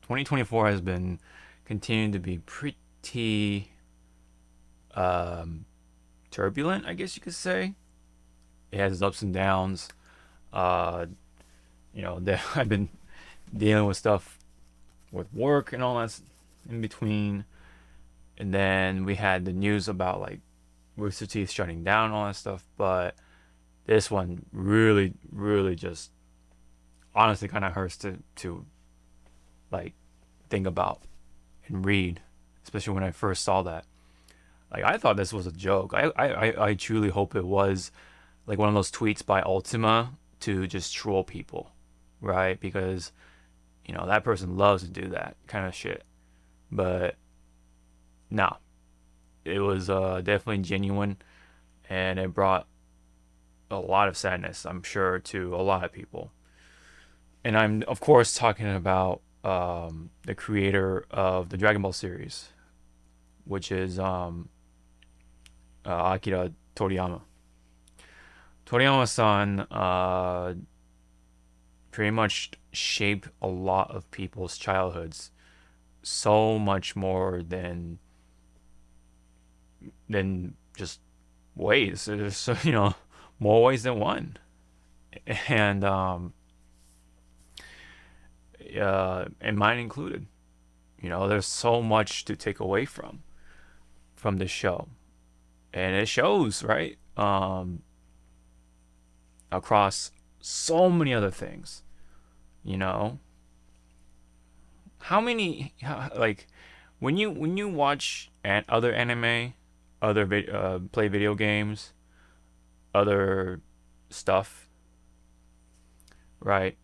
2024 has been continuing to be pretty um, turbulent, I guess you could say. It has its ups and downs. Uh, I've been dealing with stuff with work and all that in between, and then we had the news about like Rooster Teeth shutting down and all that stuff. But this one really, really just honestly kind of hurts to like think about and read, especially when I first saw that. Like I thought this was a joke. I truly hope it was like one of those tweets by Ultima to just troll people, right? Because that person loves to do that kind of shit. But no, it was definitely genuine, and it brought a lot of sadness, I'm sure, to a lot of people. And I'm of course talking about the creator of the Dragon Ball series, which is Akira Toriyama. Toriyama-san pretty much shaped a lot of people's childhoods, so much more than just ways. There's more ways than one, and and mine included. There's so much to take away from this show, and it shows, right? Across so many other things. You know, like when you watch other anime, play video games, other stuff, right?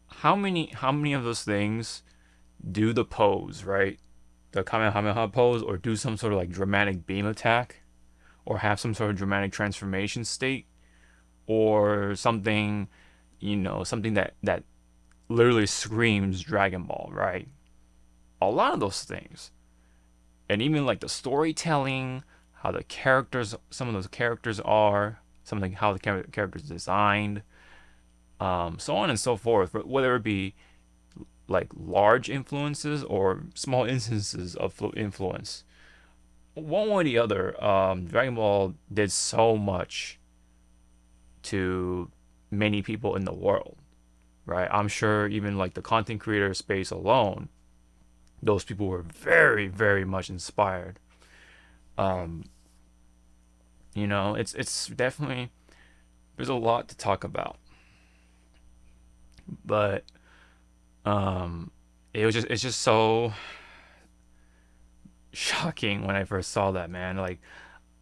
How many of those things do the pose, right? The Kamehameha pose, or do some sort of like dramatic beam attack, or have some sort of dramatic transformation state, or something, something that literally screams Dragon Ball, right? A lot of those things, and even like the storytelling, how the characters, some of those characters are, something how the characters designed, so on and so forth. But whether it be like large influences or small instances of influence, one way or the other, Dragon Ball did so much to many people in the world, right? I'm sure even like the content creator space alone, those people were very, very much inspired. Um, it's definitely, there's a lot to talk about, but it's just so shocking when I first saw that, man. Like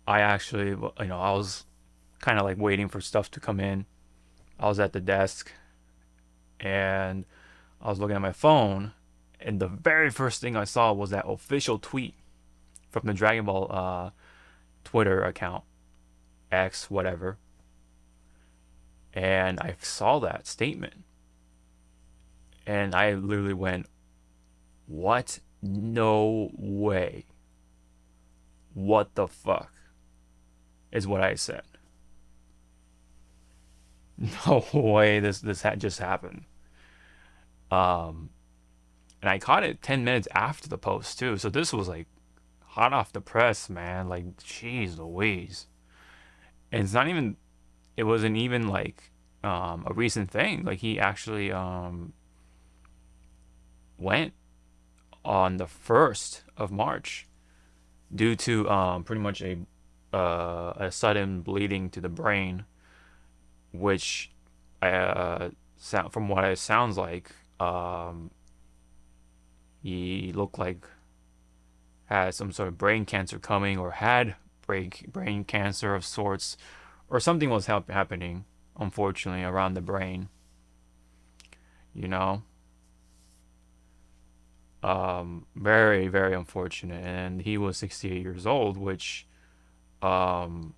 I actually, I was kind of like waiting for stuff to come in. I was at the desk and I was looking at my phone, and the very first thing I saw was that official tweet from the Dragon Ball Twitter account, X, whatever. And I saw that statement, and I literally went, "What? No way! What the fuck?" Is what I said. No way! This had just happened. Um, and I caught it 10 minutes after the post too. So this was like hot off the press, man. Like, jeez Louise. And it's not even. It wasn't even like a recent thing. Like he actually went on the 1st of March due to pretty much a sudden bleeding to the brain, which from what it sounds like, he looked like had some sort of brain cancer coming, or had brain cancer of sorts, or something was happening, unfortunately, around the brain. You know, very, very unfortunate. And he was 68 years old, which, um,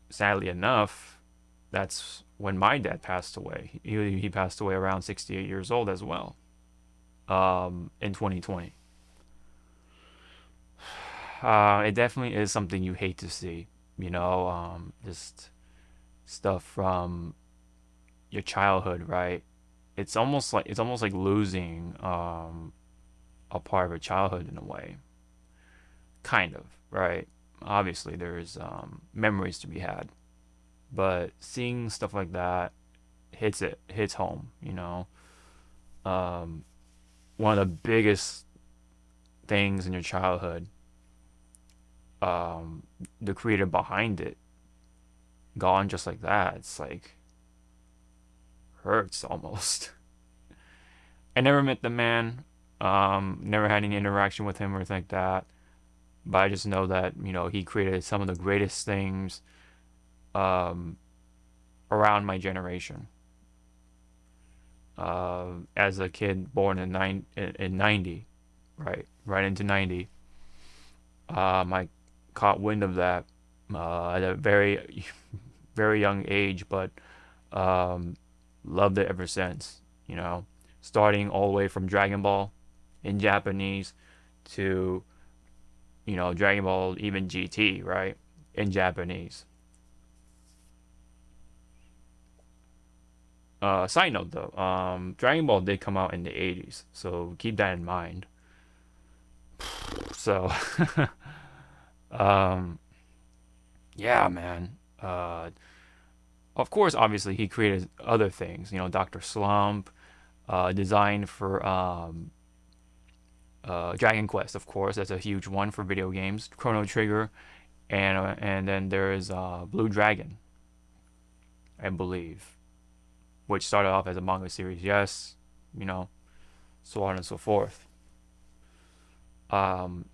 sadly enough, that's when my dad passed away. He passed away around 68 years old as well, in 2020. It definitely is something you hate to see, just stuff from your childhood, right? it's almost like losing a part of your childhood in a way, kind of, right? Obviously, there's memories to be had, but seeing stuff like that hits home. Um, One of the biggest things in your childhood, um, the creator behind it gone just like that. It's like hurts almost. I never met the man, never had any interaction with him or anything like that. But I just know that he created some of the greatest things um, around my generation. As a kid born in 90, right into 90, I caught wind of that at a very very young age, but um, loved it ever since. You know, Starting all the way from Dragon Ball in Japanese to Dragon Ball even GT, right, in Japanese. Side note though, Dragon Ball did come out in the 80s, so keep that in mind. So, um, yeah, man. Of course, obviously, he created other things. Doctor Slump, designed for Dragon Quest, of course. That's a huge one for video games. Chrono Trigger, and then there's Blue Dragon, I believe, which started off as a manga series. Yes, you know, so on and so forth. Um,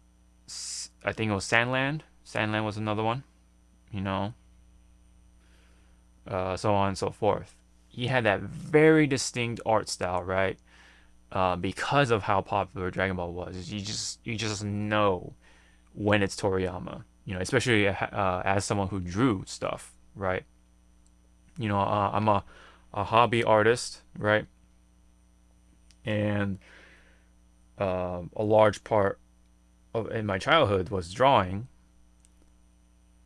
I think it was Sandland. Sandland was another one. You know, so on and so forth. He had that very distinct art style, right? Because of how popular Dragon Ball was, you just know when it's Toriyama. Especially as someone who drew stuff, right? I'm a hobby artist, right? And a large part of in my childhood was drawing,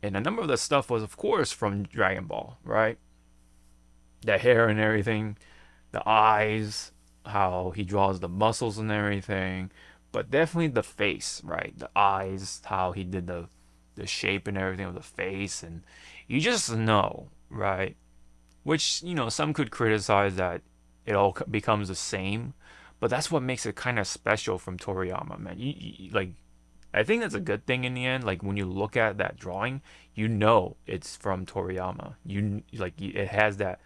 and a number of the stuff was, of course, from Dragon Ball, right? The hair and everything, the eyes, how he draws the muscles and everything, but definitely the face, right? The eyes, how he did the shape and everything of the face, and you just know, right? Which some could criticize that it all becomes the same, but that's what makes it kind of special from Toriyama, man. Like, I think that's a good thing in the end. Like when you look at that drawing, it's from Toriyama. It has that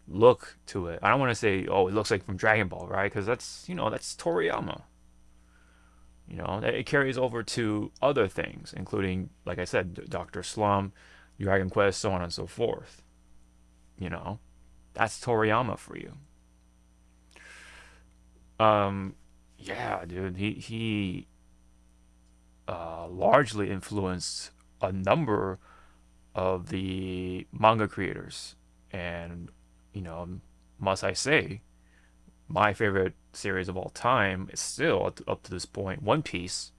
look to it. I don't want to say, oh, it looks like from Dragon Ball, right? Because that's Toriyama. It carries over to other things, including, like I said, Doctor Slump, Dragon Quest, so on and so forth. You know, that's Toriyama for you. Um, yeah, dude, he largely influenced a number of the manga creators, and you know, must I say, my favorite series of all time is still up to this point One Piece,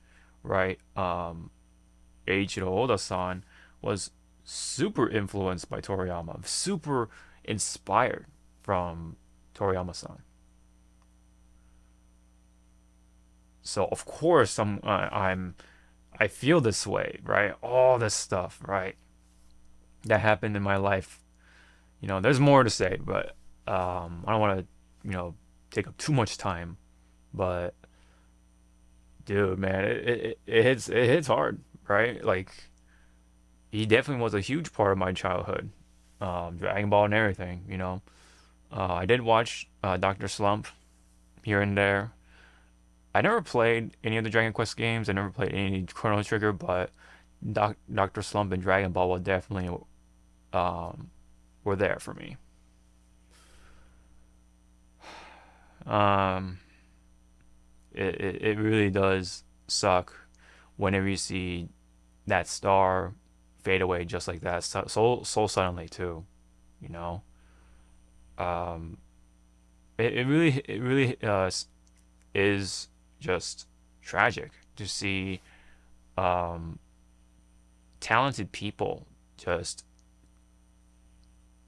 right? Eiichiro Oda-san was super influenced by Toriyama, super inspired from Toriyama-san. So of course I feel this way, right? All this stuff, right? That happened in my life. There's more to say, but I don't want to, take up too much time. But dude, man, it hits hard, right? Like he definitely was a huge part of my childhood, Dragon Ball and everything. I did watch Doctor Slump here and there. I never played any of the Dragon Quest games. I never played any Chrono Trigger, but Doctor Slump and Dragon Ball were definitely um, were there for me. Um, it really does suck whenever you see that star fade away just like that, so suddenly too. You know, um, it really is just tragic to see um, talented people just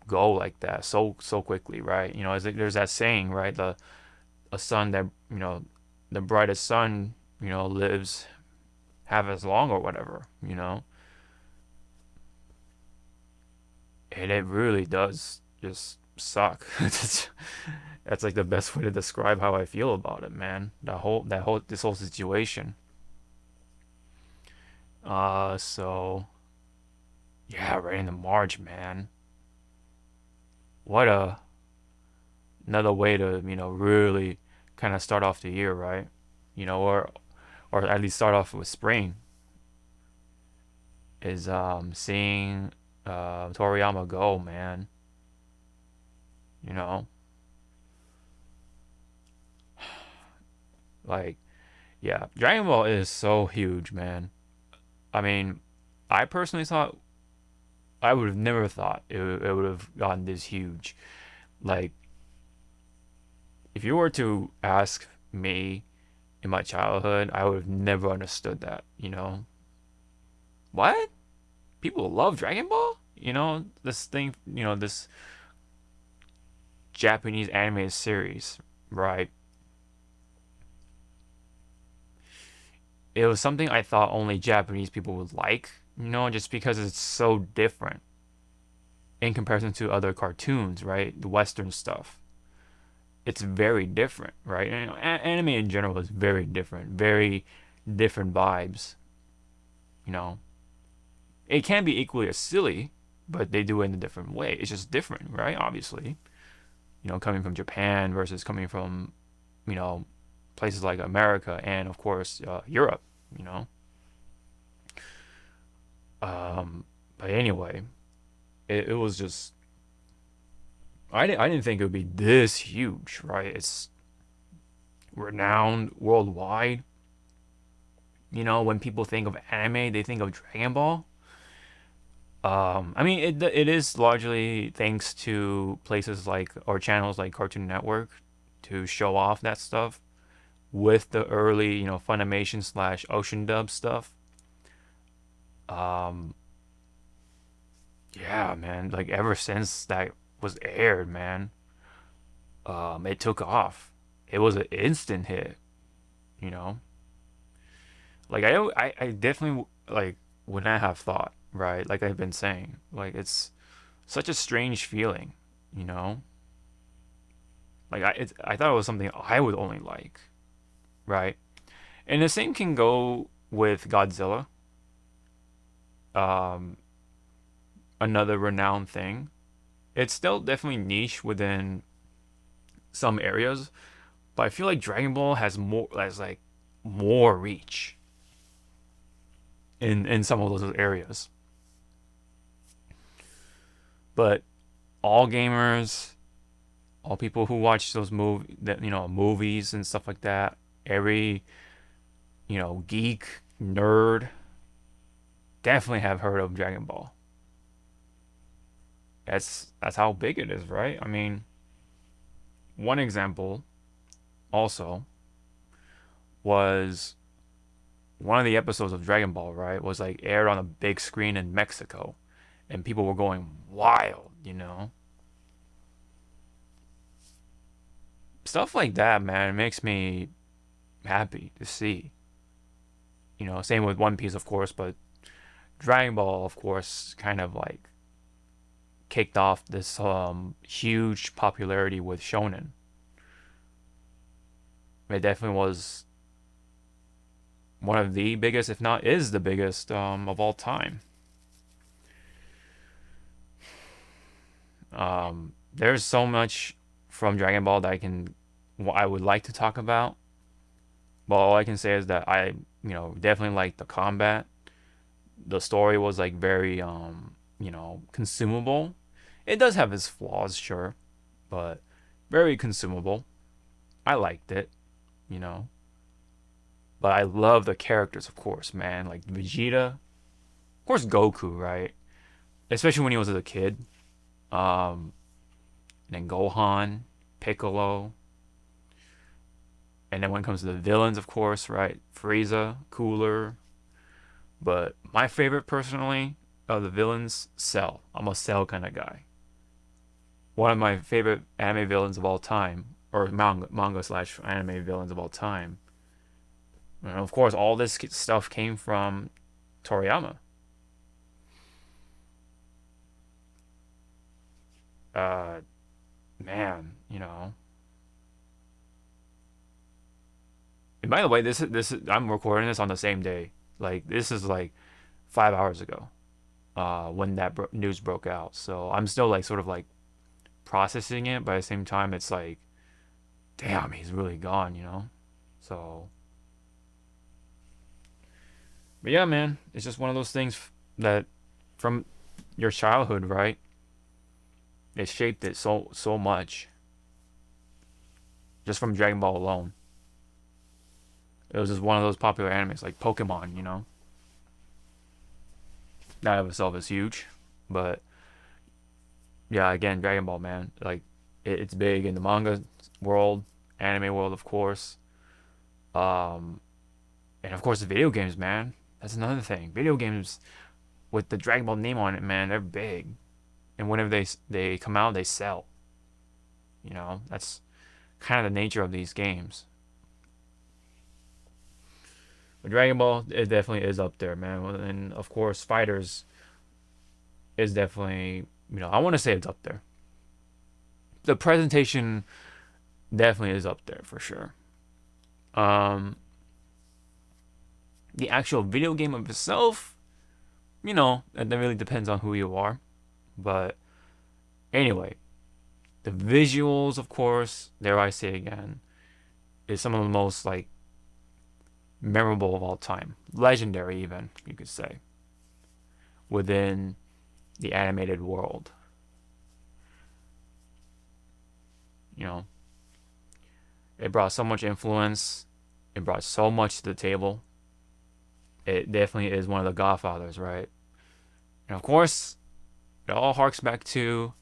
go like that so quickly, right? There's that saying, right? The a sun that the brightest sun lives half as long or whatever, and it really does just suck. That's like the best way to describe how I feel about it, man. This whole situation. So yeah, right into March, man. What a another way to really kind of start off the year, right? Or at least start off with spring is seeing Toriyama go, man. You know, like yeah, Dragon Ball is so huge, man. I mean, I personally thought I would have never thought it would have gotten this huge. Like, if you were to ask me in my childhood, I would have never understood that. What? People love Dragon Ball? This thing, this Japanese animated series, right? It was something I thought only Japanese people would like, just because it's so different in comparison to other cartoons, right? The Western stuff. It's very different, right? And, anime in general is very different, very different vibes. You know, it can be equally as silly, but they do it in a different way. It's just different, right? Obviously, coming from Japan versus coming from, you know, places like America and of course Europe. You know, but anyway, it was just I didn't think it would be this huge, right? It's renowned worldwide. When people think of anime, they think of Dragon Ball. I mean, it is largely thanks to places like or channels like Cartoon Network to show off that stuff with the early, Funimation slash Ocean Dub stuff. Um, yeah, man. Like ever since that was aired, man, it took off. It was an instant hit. You know, like I definitely like would not have thought, right? Like I've been saying, like it's such a strange feeling, you know. I thought it was something I would only like, right? And the same can go with Godzilla, um, another renowned thing. It's still definitely niche within some areas, but I feel like Dragon Ball has like more reach in some of those areas. But all gamers, all people who watch those movies and stuff like that, every geek nerd definitely have heard of Dragon Ball. That's how big it is, right? I mean, one example also was one of the episodes of Dragon Ball, right, was like aired on a big screen in Mexico, and people were going wild. Stuff like that, man, makes me happy to see. Same with One Piece, of course, but Dragon Ball, of course, kind of like kicked off this huge popularity with shonen. It definitely was one of the biggest, if not is the biggest, of all time. There's so much from Dragon Ball that I would like to talk about, but all I can say is that I, definitely like the combat. The story was like very, consumable. It does have its flaws, sure, but very consumable. I liked it, you know. But I love the characters, of course, man. Like Vegeta, of course Goku, right? Especially when he was a kid. Um, and then Gohan, Piccolo, and then when it comes to the villains, of course, right? Frieza, Cooler. But my favorite, personally, of the villains, Cell. I'm a Cell kind of guy. one of my favorite anime villains of all time, or manga slash anime villains of all time. And of course, all this stuff came from Toriyama. Uh, Man, And by the way, this is I'm recording this on the same day. Like this is like 5 hours ago. When that news broke out. So I'm still like sort of like processing it, but at the same time, it's like, damn, he's really gone. So, but yeah, man, it's just one of those things that from your childhood, right? It shaped it so much just from Dragon Ball alone. It was just one of those popular animes like Pokemon. That of itself is huge, but yeah, again, Dragon Ball, man, like it's big in the manga world, anime world, of course. Um, and of course the video games, man. That's another thing. Video games with the Dragon Ball name on it, man, they're big. And whenever they come out, they sell. That's kind of the nature of these games. But Dragon Ball, it definitely is up there, man. And of course, Fighters is definitely, I want to say it's up there. The presentation definitely is up there for sure. Um, the actual video game of itself, that really depends on who you are. But anyway, the visuals, of course, dare I say again, is some of the most like memorable of all time, legendary even you could say, within the animated world. You know, it brought so much influence. It brought so much to the table. It definitely is one of the godfathers, right? And of course, it all harks back to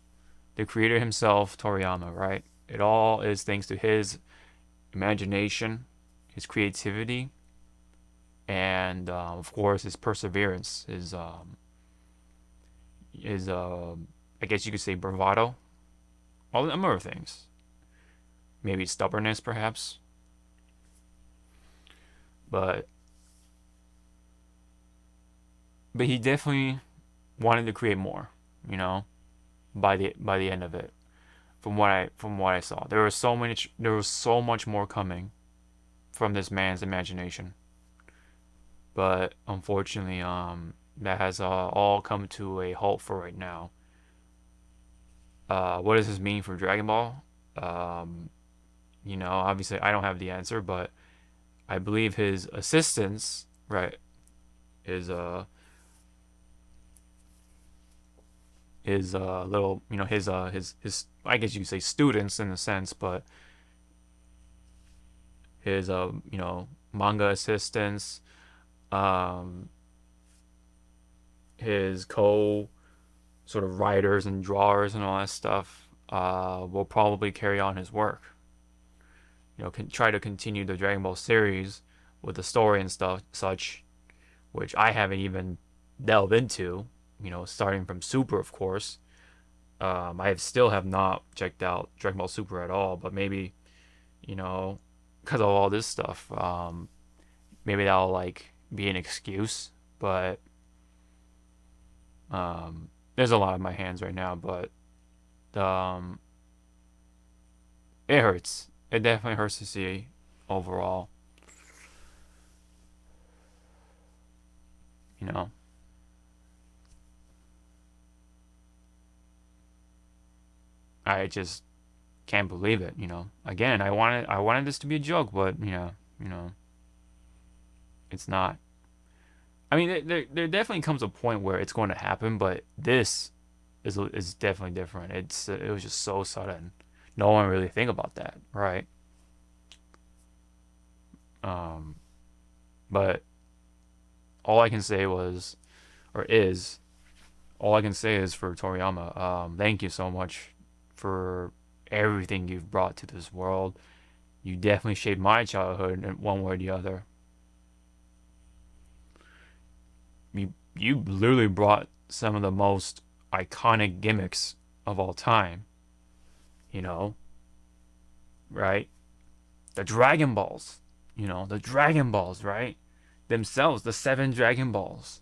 the creator himself, Toriyama, right? It all is thanks to his imagination, his creativity, and of course his perseverance, his I guess you could say bravado, all the other things, maybe stubbornness, perhaps, but he definitely wanted to create more, you know, by the end of it. From what I saw, there was so much more coming from this man's imagination, but unfortunately, that has all come to a halt for right now. What does this mean for Dragon Ball? Um, Obviously, I don't have the answer, but I believe his assistants, right, his little, his I guess you could say students in a sense, but his manga assistants, um, his co sort of writers and drawers and all that stuff, will probably carry on his work. Can try to continue the Dragon Ball series with the story and stuff such, which I haven't even delved into. Starting from Super, of course. I still have not checked out Dragon Ball Super at all, but maybe you know, because of all this stuff, maybe that'll like be an excuse. But there's a lot in my hands right now, but um, it hurts. It definitely hurts to see overall. You know, I just can't believe it. Again, I wanted this to be a joke, but it's not. I mean, there definitely comes a point where it's going to happen, but this is definitely different. It was just so sudden. No one really think about that, right? Um, but all I can say was, or is, all I can say is for Toriyama, thank you so much for everything you've brought to this world. You definitely shaped my childhood in one way or the other. You literally brought some of the most iconic gimmicks of all time you know, right? The Dragon Balls, the Dragon Balls, right? Themselves, the seven Dragon Balls.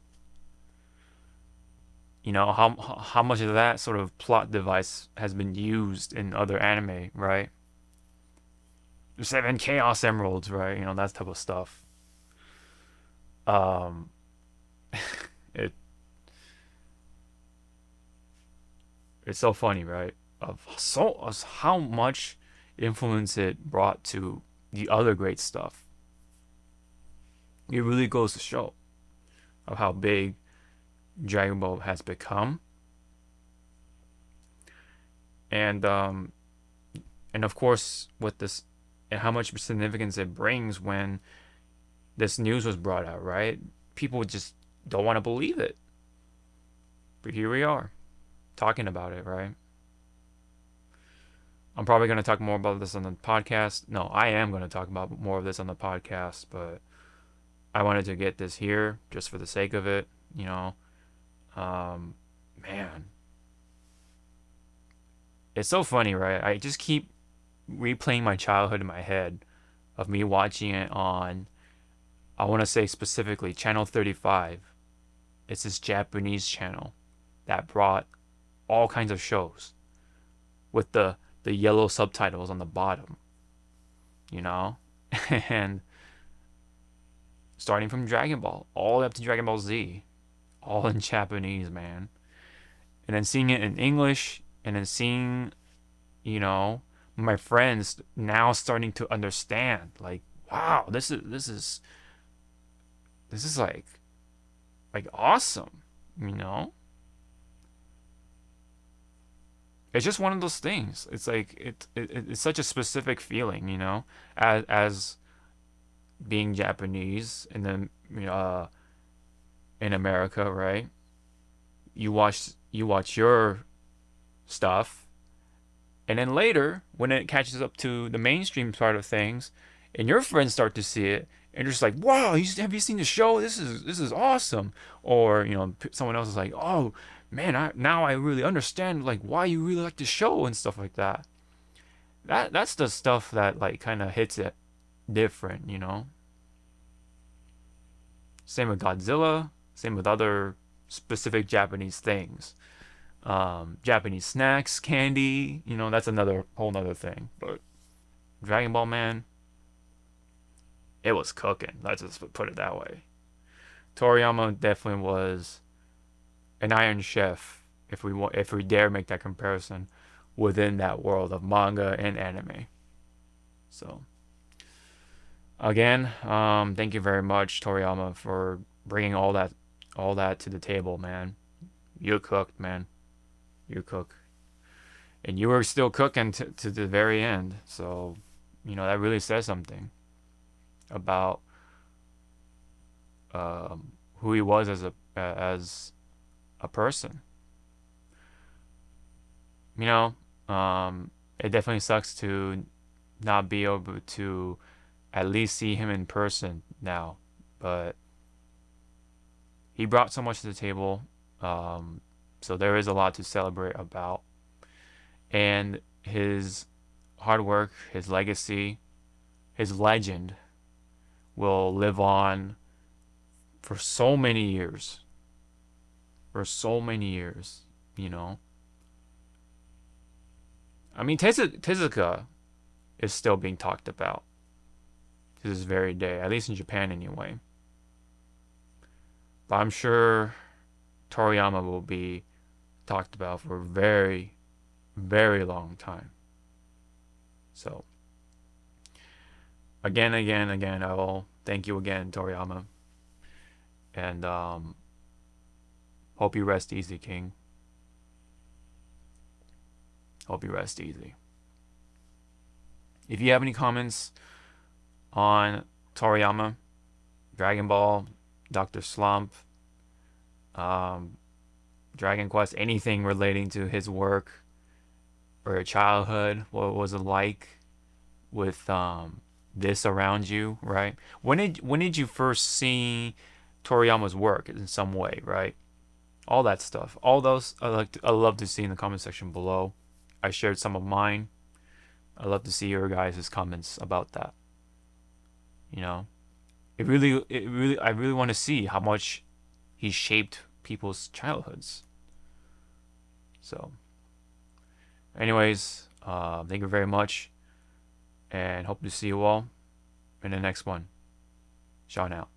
How much of that sort of plot device has been used in other anime, right? The seven Chaos Emeralds, right? That type of stuff. Um, it it's so funny, right? Of how much influence it brought to the other great stuff. It really goes to show of how big Dragon Ball has become, and and of course with this, and how much significance it brings when this news was brought out, right? People just don't want to believe it, but here we are talking about it, right? I'm probably going to talk more about this on the podcast. No, I am going to talk about more of this on the podcast, but I wanted to get this here just for the sake of it, you know. Um, Man, it's so funny, right? I just keep replaying my childhood in my head of me watching it on, I want to say specifically, Channel 35. It's this Japanese channel that brought all kinds of shows with the yellow subtitles on the bottom, you know? And starting from Dragon Ball all the way up to Dragon Ball Z, all in Japanese, man. And then seeing it in English, and then seeing, you know, my friends now starting to understand, like, wow, this is like awesome, you know? It's just one of those things. It's like it's such a specific feeling, as being Japanese, and then in America, right? You watch your stuff, and then later when it catches up to the mainstream part of things, and your friends start to see it, and you're just like, "Wow, have you seen the show? This is awesome." Or someone else is like, "Oh man, I really understand like why you really like the show and stuff like that." That's the stuff that like kind of hits it different. Same with Godzilla. Same with other specific Japanese things. Japanese snacks, candy. That's another whole nother thing. But Dragon Ball, man, it was cooking. Let's just put it that way. Toriyama definitely was an Iron Chef, if we dare make that comparison, within that world of manga and anime. So again, thank you very much, Toriyama, for bringing all that to the table, man. You cooked, man. You cook, and you were still cooking to the very end. So that really says something about who he was as a person. You know, it definitely sucks to not be able to at least see him in person now, but he brought so much to the table. So there is a lot to celebrate about, and his hard work, his legacy, his legend will live on for so many years. For so many years, you know. I mean, Tezuka is still being talked about to this very day, at least in Japan anyway. But I'm sure Toriyama will be talked about for a very, very long time. So, again, I will thank you again, Toriyama. And hope you rest easy, King. Hope you rest easy. If you have any comments on Toriyama, Dragon Ball, Dr. Slump, um, Dragon Quest, anything relating to his work or your childhood, what was it like with this around you, right? When did you first see Toriyama's work in some way, right? All that stuff, all those I love to see in the comment section below. I shared some of mine, I'd love to see your guys' comments about that. You know, I really want to see how much he shaped people's childhoods. So, anyways, thank you very much, and hope to see you all in the next one. Ciao now.